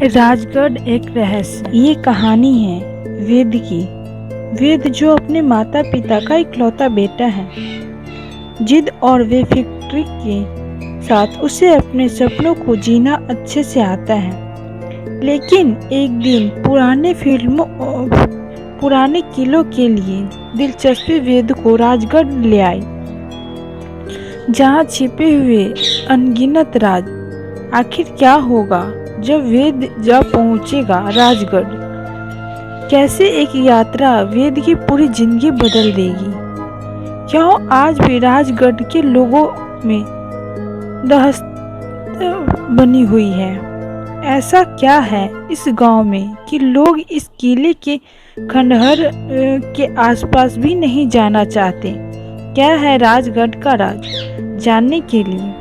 राजगढ़ एक रहस्य। ये कहानी है वेद की। वेद जो अपने माता पिता का इकलौता बेटा है। जिद और बेफिक्री के साथ उसे अपने सपनों को जीना अच्छे से आता है। लेकिन एक दिन पुराने किलों के लिए दिलचस्पी वेद को राजगढ़ ले आई, जहाँ छिपे हुए अनगिनत राज। आखिर क्या होगा जब वेद जा पहुंचेगा राजगढ़? कैसे एक यात्रा वेद की पूरी जिंदगी बदल देगी? क्यों आज भी राजगढ़ के लोगों में दहशत बनी हुई है? ऐसा क्या है इस गांव में कि लोग इस किले के खंडहर के आसपास भी नहीं जाना चाहते? क्या है राजगढ़ का राज? जानने के लिए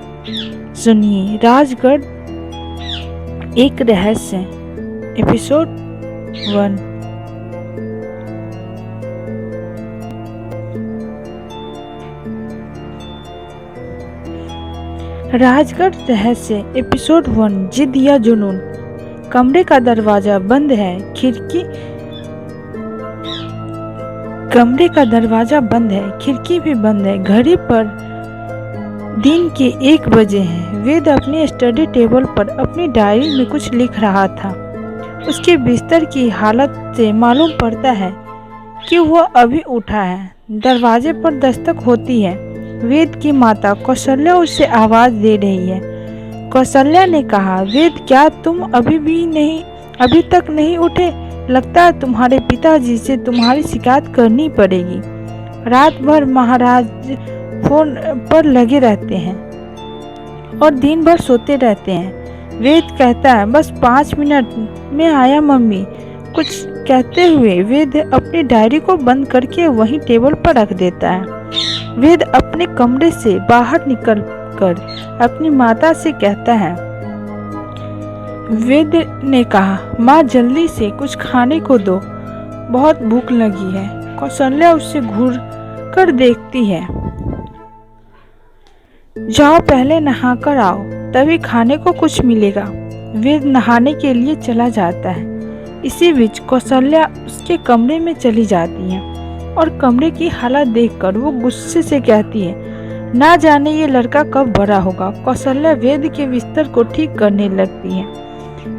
सुनिए राजगढ़ एक रहस्य, एपिसोड 1। राजगढ़ रहस्य एपिसोड 1। जिद या जुनून। कमरे का दरवाजा बंद है, खिड़की भी बंद है। घड़ी पर दिन के 1 बजे हैं। वेद अपने स्टडी टेबल पर अपनी डायरी में कुछ लिख रहा था। उसके बिस्तर की हालत से मालूम पड़ता है कि वह अभी उठा है। दरवाजे पर दस्तक होती है। वेद की माता कौशल्या उसे आवाज दे रही है। कौशल्या ने कहा, वेद क्या तुम अभी तक नहीं उठे? लगता है तुम्हारे पिताजी से तुम्हारी शिकायत करनी पड़ेगी। रात भर महाराज फोन पर लगे रहते हैं और दिन भर सोते रहते हैं। वेद कहता है, बस 5 मिनट में आया मम्मी। कुछ कहते हुए वेद अपनी डायरी को बंद करके वहीं टेबल पर रख देता है। वेद अपने कमरे से बाहर निकलकर अपनी माता से कहता है। वेद ने कहा, माँ जल्दी से कुछ खाने को दो, बहुत भूख लगी है। कौशल्या उससे घूर कर देखती है। जाओ पहले नहाकर आओ, तभी खाने को कुछ मिलेगा। वेद नहाने के लिए चला जाता है। इसी बीच कौशल्या उसके कमरे में चली जाती है और कमरे की हालत देखकर वो गुस्से से कहती है, ना जाने ये लड़का कब बड़ा होगा। कौशल्या वेद के बिस्तर को ठीक करने लगती है।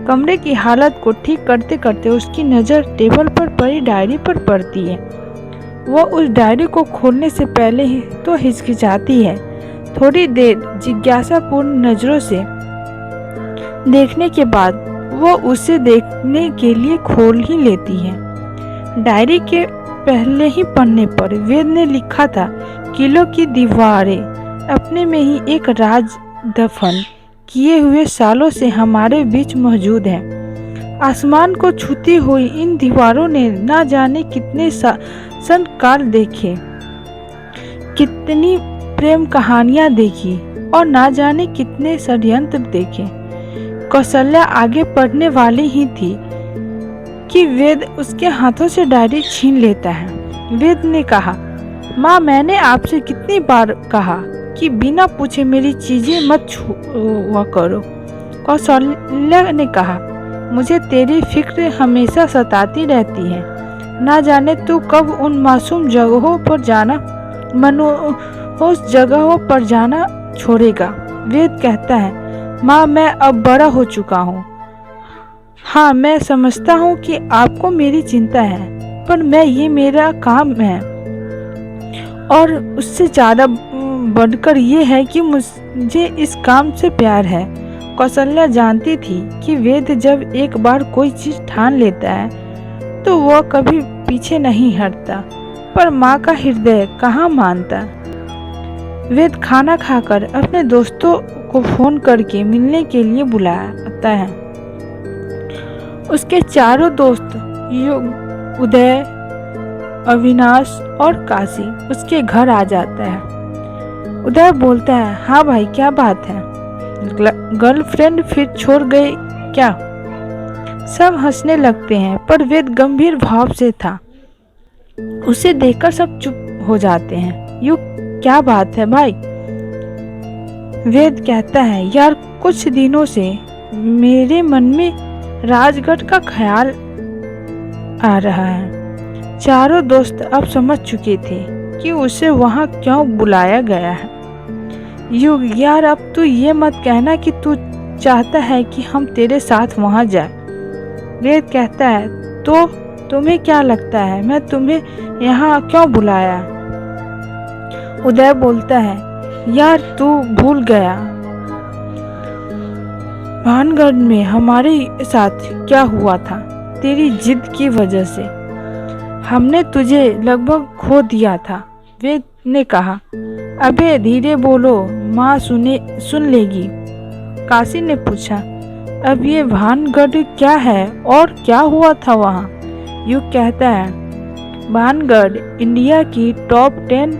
कमरे की हालत को ठीक करते करते उसकी नज़र टेबल पर पड़ी डायरी पर पड़ती है। वह उस डायरी को खोलने से पहले ही तो हिचकिचाती है। थोड़ी देर जिज्ञासापूर्ण नजरों से देखने के बाद वह उसे देखने के लिए खोल ही लेती है। डायरी के पहले ही पन्ने पर वेद ने लिखा था, किलों की दीवारें अपने में ही एक राज दफन किए हुए सालों से हमारे बीच मौजूद है। आसमान को छूती हुई इन दीवारों ने ना जाने कितने संकाल देखे, कितनी प्रेम कहानियां देखी और ना जाने कितने षड्यंत्र देखे। कौशल्या आगे पढ़ने वाली ही थी कि वेद उसके हाथों से डायरी छीन लेता है। वेद ने कहा, माँ मैंने आपसे कितनी बार कहा कि बिना पूछे मेरी चीजें मत छुआ करो। कौशल्या ने कहा, मुझे तेरी फिक्र हमेशा सताती रहती है। ना जाने तू कब उन मासूम जगहों पर जाना छोड़ेगा। वेद कहता है, माँ मैं अब बड़ा हो चुका हूँ। हाँ मैं समझता हूँ कि आपको मेरी चिंता है, पर ये मेरा काम है और उससे ज़्यादा बढ़कर ये है कि मुझे इस काम से प्यार है। कौशल्या जानती थी कि वेद जब एक बार कोई चीज़ ठान लेता है तो वह कभी पीछे नहीं हटता, पर माँ का हृदय कहाँ मानता। वेद खाना खाकर अपने दोस्तों को फोन करके मिलने के लिए बुलाता है। उसके चारों दोस्त उदय, अविनाश और काशी उसके घर आ जाता है। उदय बोलता है, हाँ भाई क्या बात है? गर्लफ्रेंड फिर छोड़ गए क्या? सब हंसने लगते हैं, पर वेद गंभीर भाव से था। उसे देखकर सब चुप हो जाते हैं। यू क्या बात है भाई? वेद कहता है, यार कुछ दिनों से मेरे मन में राजगढ़ का ख्याल आ रहा है। चारों दोस्त अब समझ चुके थे कि उसे वहां क्यों बुलाया गया है। युग, यार अब तू ये मत कहना कि तू चाहता है कि हम तेरे साथ वहां जाएं। वेद कहता है, तो तुम्हें क्या लगता है मैं तुम्हें यहाँ क्यों बुलाया? उदय बोलता है, यार तू भूल गया भानगढ़ में हमारे साथ क्या हुआ था। तेरी जिद की वजह से हमने तुझे लगभग खो दिया था। वेद ने कहा, अबे धीरे बोलो, माँ सुन लेगी। काशी ने पूछा, अब ये भानगढ़ क्या है और क्या हुआ था वहाँ? युग कहता है, भानगढ़ इंडिया की टॉप 10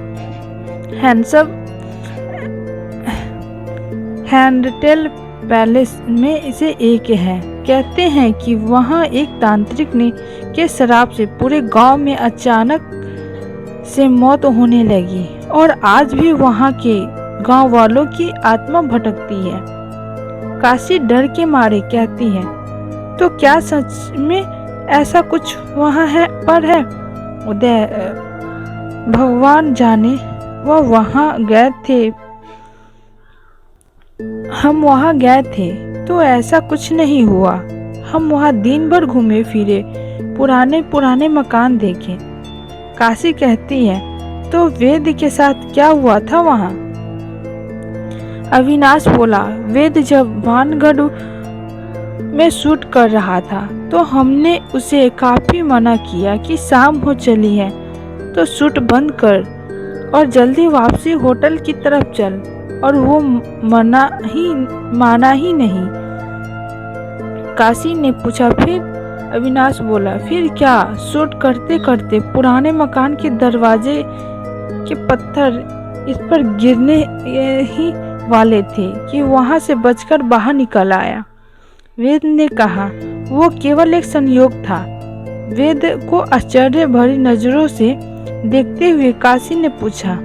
हैंडसम हैंडटेल पैलेस में से एक है। कहते हैं कि वहाँ एक तांत्रिक के शराब से पूरे गांव में अचानक से मौत होने लगी और आज भी वहाँ के गांव वालों की आत्मा भटकती है। काशी डर के मारे कहती है, तो क्या सच में ऐसा कुछ वहाँ है? उदय, भगवान जाने, वह वहाँ गए थे, हम वहाँ गए थे तो ऐसा कुछ नहीं हुआ। हम वहाँ दिन भर घूमे फिरे, पुराने मकान देखे। काशी कहती है, तो वेद के साथ क्या हुआ था वहाँ? अविनाश बोला, वेद जब भानगढ़ में शूट कर रहा था तो हमने उसे काफी मना किया कि शाम हो चली है तो शूट बंद कर और जल्दी वापसी होटल की तरफ चल, और वो माना ही नहीं। काशी ने पूछा, फिर? अविनाश बोला, फिर क्या? शूट करते करते पुराने मकान के दरवाजे के पत्थर इस पर गिरने ही वाले थे कि वहां से बचकर बाहर निकल आया। वेद ने कहा, वो केवल एक संयोग था। वेद को आश्चर्य भरी नजरों से देखते हुए काशी ने पूछा,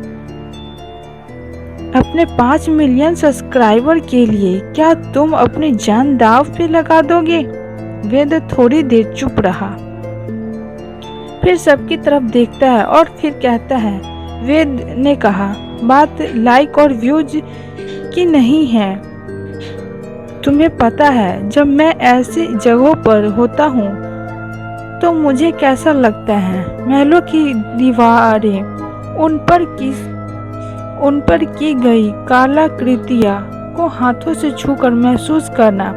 अपने 5 मिलियन सब्सक्राइबर के लिए क्या तुम अपनी जान दांव पे लगा दोगे? वेद थोड़ी देर चुप रहा, फिर सबकी तरफ देखता है और फिर कहता है, वेद ने कहा, बात लाइक और व्यूज की नहीं है। तुम्हें पता है जब मैं ऐसी जगहों पर होता हूँ तो मुझे कैसा लगता है? महलों की दीवारें, उन पर की गई कलाकृतियां को हाथों से छूकर महसूस करना,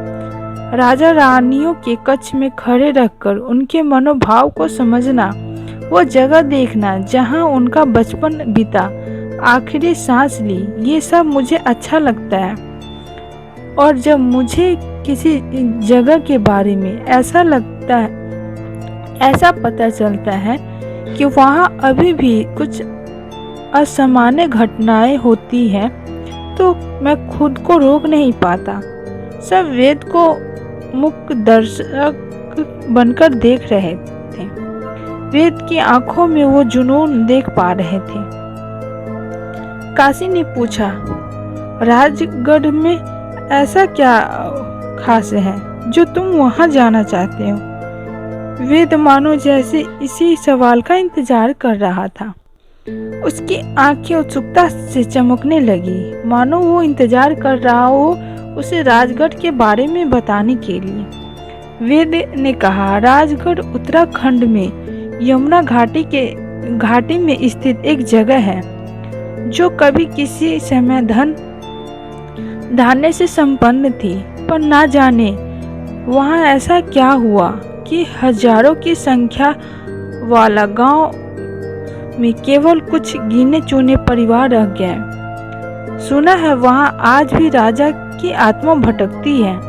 राजा रानियों के कक्ष में खड़े रखकर उनके मनोभाव को समझना, वो जगह देखना जहां उनका बचपन बीता, आखिरी सांस ली, ये सब मुझे अच्छा लगता है। और जब मुझे किसी जगह के बारे में ऐसा पता चलता है कि वहाँ अभी भी कुछ असामान्य घटनाएं होती हैं, तो मैं खुद को रोक नहीं पाता। सब वेद को मुख्य दर्शक बनकर देख रहे थे। वेद की आंखों में वो जुनून देख पा रहे थे। काशी ने पूछा, राजगढ़ में ऐसा क्या खास है जो तुम वहां जाना चाहते हो? वेद मानो जैसे इसी सवाल का इंतजार कर रहा था। उसकी आंखें उत्सुकता से चमकने लगी, मानो वो इंतजार कर रहा हो उसे राजगढ़ के बारे में बताने के लिए। वेद ने कहा, राजगढ़ उत्तराखंड में यमुना घाटी में स्थित एक जगह है जो कभी किसी समय धान्य से संपन्न थी, पर ना जाने वहाँ ऐसा क्या हुआ कि हजारों की संख्या वाला गांव में केवल कुछ गिने चुने परिवार रह गए। सुना है वहाँ आज भी राजा की आत्मा भटकती है।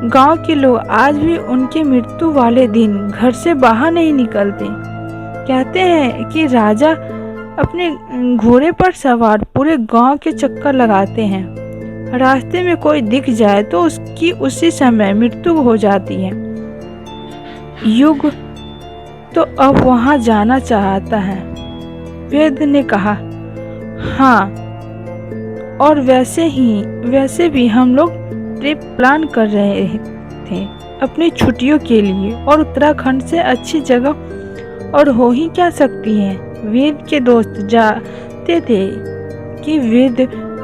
गांव के लोग आज भी उनके मृत्यु वाले दिन घर से बाहर नहीं निकलते। कहते हैं कि राजा अपने घोड़े पर सवार पूरे गांव के चक्कर लगाते हैं। रास्ते में कोई दिख जाए तो उसकी उसी समय मृत्यु हो जाती है। युग तो अब वहां जाना चाहता है। वेद ने कहा, हाँ, और वैसे भी हम लोग ट्रिप प्लान कर रहे थे। अपनी छुट्टियों के लिए, और उत्तराखंड से अच्छी जगह और हो ही क्या सकती है। वेद के दोस्त जानते थे कि वेद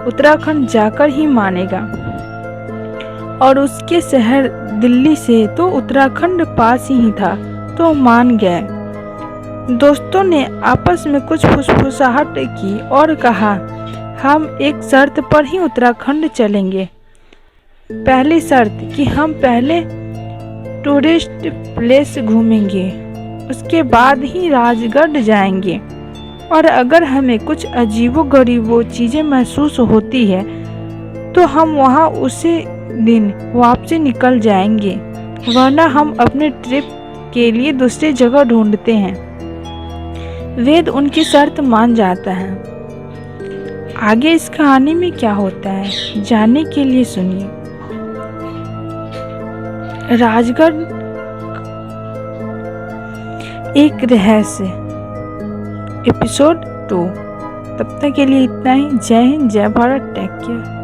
उत्तराखंड जाकर ही मानेगा, और उसके शहर दिल्ली से तो उत्तराखंड पास ही था, तो मान गए। दोस्तों ने आपस में कुछ फुसफुसाहट की और कहा, हम एक शर्त पर ही उत्तराखंड चलेंगे। पहली शर्त कि हम पहले टूरिस्ट प्लेस घूमेंगे, उसके बाद ही राजगढ़ जाएंगे, और अगर हमें कुछ अजीबो-गरीबो चीज़ें महसूस होती है तो हम वहाँ उसी दिन वापसी निकल जाएंगे, वरना हम अपने ट्रिप के लिए दूसरी जगह ढूंढते हैं। वेद उनकी शर्त मान जाता है। आगे इस कहानी में क्या होता है जानने के लिए सुनिए। राजगढ़ एक रहस्य, एपिसोड 2। तब तक के लिए इतना ही। जय हिंद, जय भारत, टेक केयर।